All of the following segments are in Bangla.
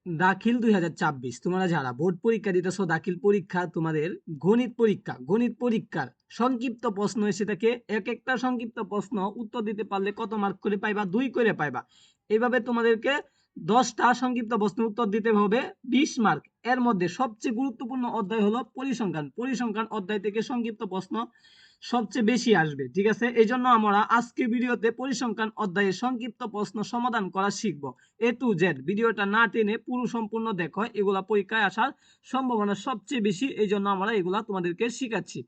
দাখিল 2024 তোমরা যারা বোর্ড পরীক্ষা দিতেছো, দাখিল পরীক্ষা তোমাদের গণিত পরীক্ষার সংক্ষিপ্ত প্রশ্ন এসে থাকে। এক একটা সংক্ষিপ্ত প্রশ্ন উত্তর দিতে পারলে কত মার্ক করে পাইবা? 2 করে পাইবা। এইভাবে তোমাদেরকে 10টা সংক্ষিপ্ত প্রশ্ন উত্তর দিতে হবে 20 মার্ক। এর মধ্যে সবচেয়ে গুরুত্বপূর্ণ অধ্যায় হলো পরিসংখ্যান। পরিসংখ্যান অধ্যায় থেকে সংক্ষিপ্ত প্রশ্ন সবচেয়ে বেশি আসবে, ঠিক আছে? এই জন্য আমরা আজকে ভিডিওতে পরিসংখ্যান অধ্যায়ের সংক্ষিপ্ত প্রশ্ন সমাধান করা শিখব। A to Z ভিডিওটা না টেনে পুরো সম্পূর্ণ দেখো, এগুলা পরীক্ষায় আসার সম্ভাবনা সবচেয়ে বেশি। এই জন্য আমরা এগুলা তোমাদেরকে শিখাচ্ছি।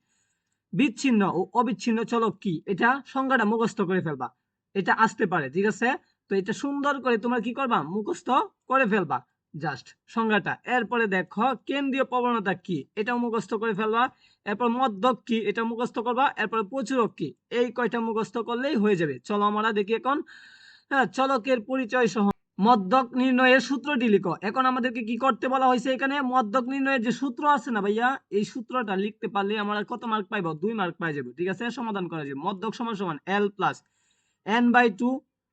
বিচ্ছিন্ন ও অবিচ্ছিন্ন চলক কি, এটা সংজ্ঞাটা মুখস্থ করে ফেলবা। এটা আসতে পারে, ঠিক আছে? তো এটা সুন্দর করে তোমরা কি করবা? মুখস্থ করে ফেলবা জাস্ট সংজ্ঞাটা। এরপরে দেখো কেন্দ্রীয় প্রবণতা কি, এটাও মুখস্থ করে ফেলবা। এরপর মধ্যক কি, এটা মুখস্থ করবা। এরপরে প্রচুরক কি, এই কয়টা মুখস্থ করলেই হয়ে যাবে। চলো আমরা দেখি এখন। হ্যাঁ, চলকের পরিচয় সহ মধ্যক নির্ণয়ের সূত্রটি লিখো। এখন আমাদেরকে কি করতে বলা হয়েছে? এখানে মধ্যক নির্ণয়ের যে সূত্র আছে না ভাইয়া, এই সূত্রটা লিখতে পারলে আমরা কত মার্ক পাইবো? 2 মার্ক পাই যাবো, ঠিক আছে? সমাধান করা যাবে। মধ্যক সমান সমান L plus n/2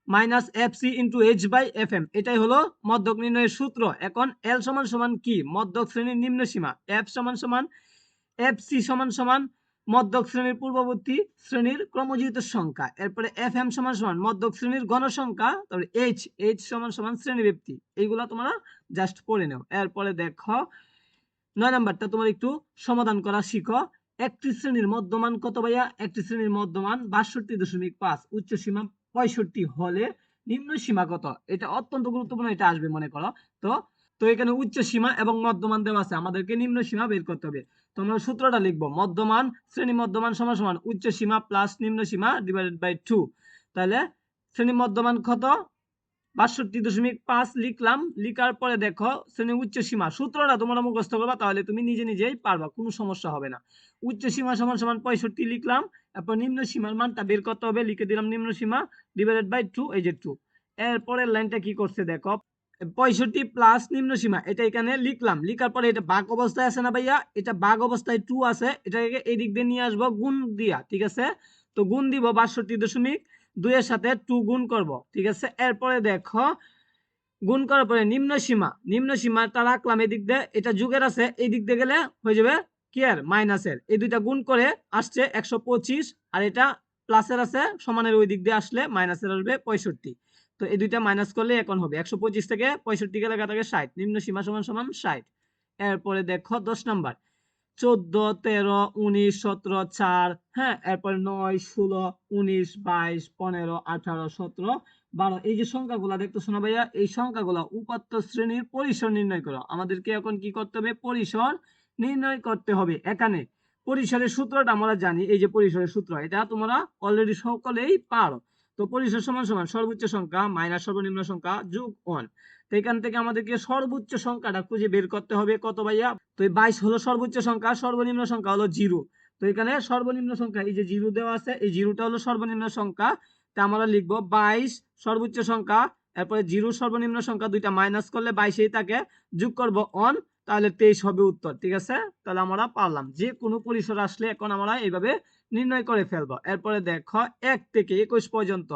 minus fc into h/fm, এটাই হলো মধ্যক নির্ণয়ের সূত্র। এখন L সমান সমান কি? মধ্যক শ্রেণীর নিম্ন সীমা। f সমান সমান fc সমান সমান মধ্যক শ্রেণীর পূর্ববর্তী শ্রেণীর ক্রমজিত সংখ্যা। এরপরে fm সমান সমান মধ্যক শ্রেণীর গণসংখ্যা। তারপরে h সমান সমান শ্রেণীব্যাপ্তি। এইগুলা তোমরা জাস্ট পড়ে নাও। এরপরে দেখো 9 নাম্বারটা তোমার একটু সমাধান করা শিখো। একটি শ্রেণীর মধ্যমান কত ভাইয়া? একটি শ্রেণীর মধ্যমান 62.5, উচ্চ সীমা 65 হলে নিম্ন সীমা কত? এটা অত্যন্ত গুরুত্বপূর্ণ, এটা আসবে মনে করো। তো তো এখানে উচ্চ সীমা এবং মধ্যমান দেওয়া আছে, আমাদেরকে নিম্ন সীমা বের করতে হবে। তো আমরা সূত্রটা লিখবো, মধ্যমান শ্রেণী মধ্যমান সমান সমান উচ্চ সীমা প্লাস নিম্ন সীমা ডিভাইডেড বাই 2। তাহলে শ্রেণী মধ্যমান কত? 62.5 লিখলাম। লিখার পরে দেখো শ্রেণী উচ্চ সীমা, সূত্রটা তোমরা মুখস্থ করবা, তাহলে তুমি নিজে নিজেই পারবা, কোনো সমস্যা হবে না। উচ্চ সীমা সমান সমান 65 লিখলাম। এরপর নিম্ন সীমার মানটা বের করতে হবে, লিখে দিলাম নিম্ন সীমা ডিভাইডেড বাই 2, এই যে 2। এরপরের লাইনটা কি করছে দেখো, 65 প্লাস নিম্ন সীমা, এটা এখানে লিখলাম। লিখার পরে এটা ভাগ অবস্থায় আছে না ভাইয়া, এটা ভাগ অবস্থায় 2 আছে, এটাকে এই দিক দিয়ে নিয়ে আসবো গুণ দিয়া, ঠিক আছে? তো গুণ দিব 62.2 এর সাথে 2 গুণ করব, ঠিক আছে? এরপরে দেখো গুণ করার পরে নিম্ন সীমাটা রাখলাম এদিক দিয়ে, এটা যুগের আছে, এই দিক দিয়ে গেলে হয়ে যাবে কি আর মাইনাসের। এই দুইটা গুণ করে আসছে 125, আর এটা প্লাসের আছে সমানের ওই দিক দিয়ে আসলে মাইনাসের আসবে 65। তো এই দুইটা মাইনাস করলে এখন হবে 125 থেকে 65 গেলে কাটাকে 60, নিম্ন সীমা সমান সমান 60। এরপরে দেখো 10 নাম্বার 14, 13, 19, 17, 4, হ্যাঁ, এরপর 9, 16, 19, 22, 15, 18, 17, 12, এই যে সংখ্যাগুলা দেখতেছো না ভাইয়া, এই সংখ্যাগুলা উপাত্ত শ্রেণীর পরিসর নির্ণয় করো। আমাদেরকে এখন কি করতে হবে? পরিসর নির্ণয় করতে হবে। এখানে পরিসরের সূত্রটা আমরা জানি, এই যে পরিসরের সূত্র, এটা তোমরা অলরেডি সকলেই পারো। তো পরিসর সমান সমান সর্বোচ্চ সংখ্যা মাইনাস সর্বনিম্ন সংখ্যা যোগ 1। তো এখান থেকে আমাদেরকে সর্বোচ্চ সংখ্যাটা খুঁজে বের করতে হবে। কত ভাইয়া? তো এই 22 হলো সর্বোচ্চ সংখ্যা, সর্বনিম্ন সংখ্যা হলো 0। তো এখানে সর্বনিম্ন সংখ্যা এই যে 0 দেওয়া আছে, এই 0টা হলো সর্বনিম্ন সংখ্যা। তা আমরা লিখবো 22 সর্বোচ্চ সংখ্যা, এরপরে 0 সর্বনিম্ন সংখ্যা, দুইটা মাইনাস করলে 22 তাকে যোগ করব 1, তাহলে 23 হবে উত্তর, ঠিক আছে? তাহলে আমরা পারলাম যে কোনো পরিসর আসলে এখন আমরা এইভাবে নির্ণয় করে ফেলবো। এরপরে দেখো 1 থেকে 21 পর্যন্ত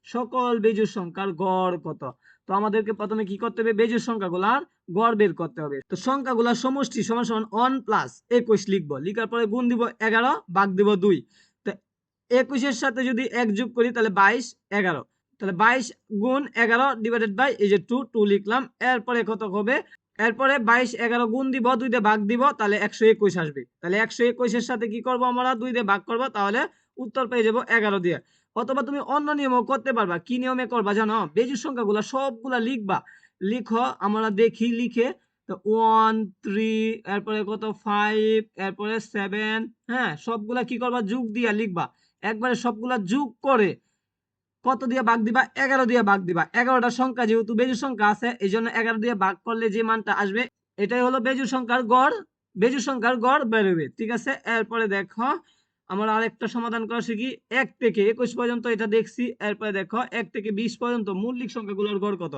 সকল বেজোড় সংখ্যার গড় কত? তো আমাদেরকে প্রথমে কি করতে হবে? বেজোড় সংখ্যাগুলার গড় বের করতে হবে। তো সংখ্যাগুলোর সমষ্টি সমান সমান 1 প্লাস 21 লিখবো। লিখার পরে গুণ দিব 11, ভাগ দিব 2। তো 21 এর সাথে যদি 1 যোগ করি তাহলে 22, 11, তাহলে 22 গুণ 11 ডিভাইডেড বাই এই যে 2 লিখলাম। এরপরে কত হবে? এরপরে 22, 11 গুণ দিব, 2 দিয়ে ভাগ দিব, তাহলে 121 আসবে। তাহলে 121 এর সাথে কি করব? আমরা 2 দিয়ে ভাগ করব, তাহলে উত্তর পেয়ে যাব 11 দিয়ে। অথবা তুমি অন্য নিয়মও করতে পারবা। কি নিয়মে করবা জানো? বেজোড় সংখ্যাগুলো সবগুলা লিখবা। লিখো, আমরা দেখি লিখে। তো 1, 3, এরপরে কত 5, এরপরে 7, হ্যাঁ, সবগুলা কি করবা? যোগ দিয়া লিখবা। একবারে সবগুলা যোগ করে কত দিয়ে ভাগ দিবা? 11 দিয়ে ভাগ দিবা। 11টা সংখ্যা যেহেতু বেজোড় সংখ্যা আছে, এই জন্য 11 দিয়ে ভাগ করলে যে মানটা আসবে এটাই হলো বেজোড় সংখ্যার গড়। বেজোড় সংখ্যার গড় বেরোবে, ঠিক আছে? এরপরে দেখো আমরা আরেকটা সমাধান করা শিখি। 1 থেকে 21 পর্যন্ত এটা দেখছি। এরপরে দেখো 1 থেকে 20 পর্যন্ত মৌলিক সংখ্যাগুলোর গড় কত?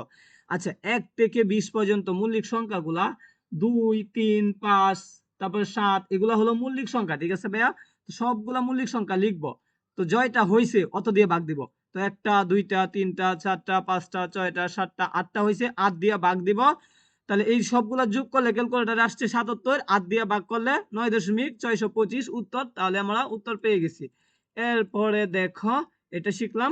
আচ্ছা, 1 থেকে 20 পর্যন্ত মৌলিক সংখ্যাগুলা 2, 3, 5, তারপরে 7, এগুলা হলো মৌলিক সংখ্যা, ঠিক আছে ভাইয়া? তো সবগুলা মৌলিক সংখ্যা লিখবো। তো জয়টা হয়েছে অত দিয়ে ভাগ দিব। তো 1টা, 2টা, 3টা, 4টা, 5টা, 6টা, 7টা, 8টা হয়েছে, 8 দিয়ে ভাগ দিব। তাহলে এই সবগুলা যোগ করলে ক্যালকুলেটারে আসছে 77, 8 দিয়ে ভাগ করলে 9.625 উত্তর। তাহলে আমরা উত্তর পেয়ে গেছি। এরপরে দেখো এটা শিখলাম।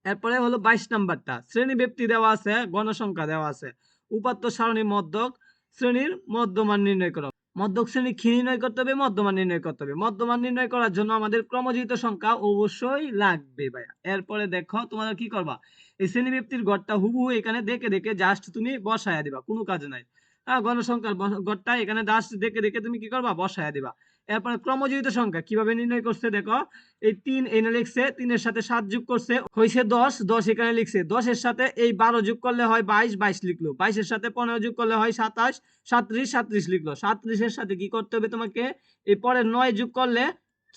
এরপরে হলো 22 নাম্বারটা, শ্রেণী ব্যক্তি দেওয়া আছে, গণসংখ্যা দেওয়া আছে, উপাত্ত সারণী মধ্যক শ্রেণীর মধ্যমান নির্ণয় করো। মধ্যক শ্রেণী কি নির্ণয় করতে হবে? মধ্যমান নির্ণয় করতে হবে। মধ্যমান নির্ণয় করার জন্য আমাদের ক্রমজিত সংখ্যা অবশ্যই লাগবে ভাইয়া। এরপরে দেখো তোমরা কি করবা, এই শ্রেণী ব্যক্তির গড়টা হুবহু এখানে দেখে দেখে জাস্ট তুমি বসায়া দিবা, কোনো কাজ নাই। হ্যাঁ, গণসংখ্যার গড়টা এখানে জাস্ট দেখে দেখে তুমি কি করবা, বসায়া দিবা। এরপরে ক্রমজিত সংখ্যা কিভাবে নির্ণয় করছে দেখো, এই 3 এনে লিখছে, 3 এর সাথে 7 যোগ করছে হইছে 10, 10 এখানে লিখছে, 10 এর সাথে এই 12 যোগ করলে হয় 22, 22 লিখলো, 22 এর সাথে 15 যোগ করলে হয় 27, 37, 37 লিখলো, 37 এর সাথে কি করতে হবে তোমাকে, এই পরে 9 যোগ করলে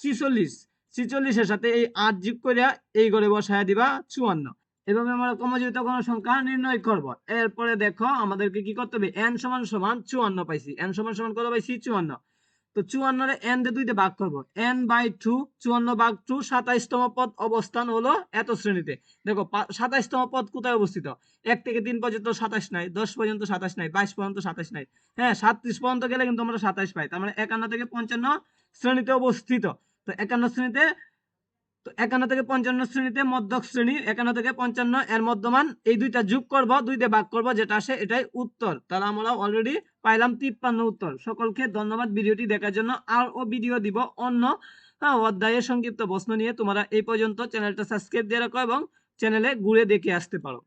46, 46 এর সাথে এই 8 যোগ করে এই ঘরে বসায় দিবা 54। এভাবে আমরা ক্রমজিত কোন সংখ্যা নির্ণয় করব। এরপরে দেখো আমাদেরকে কি করতে হবে, n সমান সমান 54 পাইছি, n সমান সমান কত পাইছি, 54। তো 54 রে n দিয়ে 2 দিয়ে ভাগ করব, n/2, 54 ভাগ 2, 27তম পদ অবস্থান হলো এত শ্রেণীতে। দেখো 27তম পদ কোথায় অবস্থিত, 1 থেকে 3 পর্যন্ত 27 নাই, 10 পর্যন্ত 27 নাই, 22 পর্যন্ত 27 নাই, হ্যাঁ 37 পর্যন্ত গেলে কিন্তু আমরা 27 পাই, তার মানে 51 থেকে 55 শ্রেণীতে অবস্থিত। তো 51 শ্রেণীতে, তো 51 থেকে 55 শ্রেণীতে মধ্যক শ্রেণী, 51 থেকে 55 এর মধ্যমান, এই দুইটা যোগ করব, 2 দিয়ে ভাগ করব, যেটা আসে এটাই উত্তর। তাহলে আমরা অলরেডি পাইলাম 53 উত্তর। সকলকে ধন্যবাদ ভিডিওটি দেখার জন্য। আর ও ভিডিও দিব অন্য অধ্যায়ের সংক্ষিপ্ত প্রশ্ন নিয়ে। তোমরা এই পর্যন্ত চ্যানেলটা সাবস্ক্রাইব দিয়ে রাখো এবং চ্যানেলে ঘুরে দেখে আসতে পারো।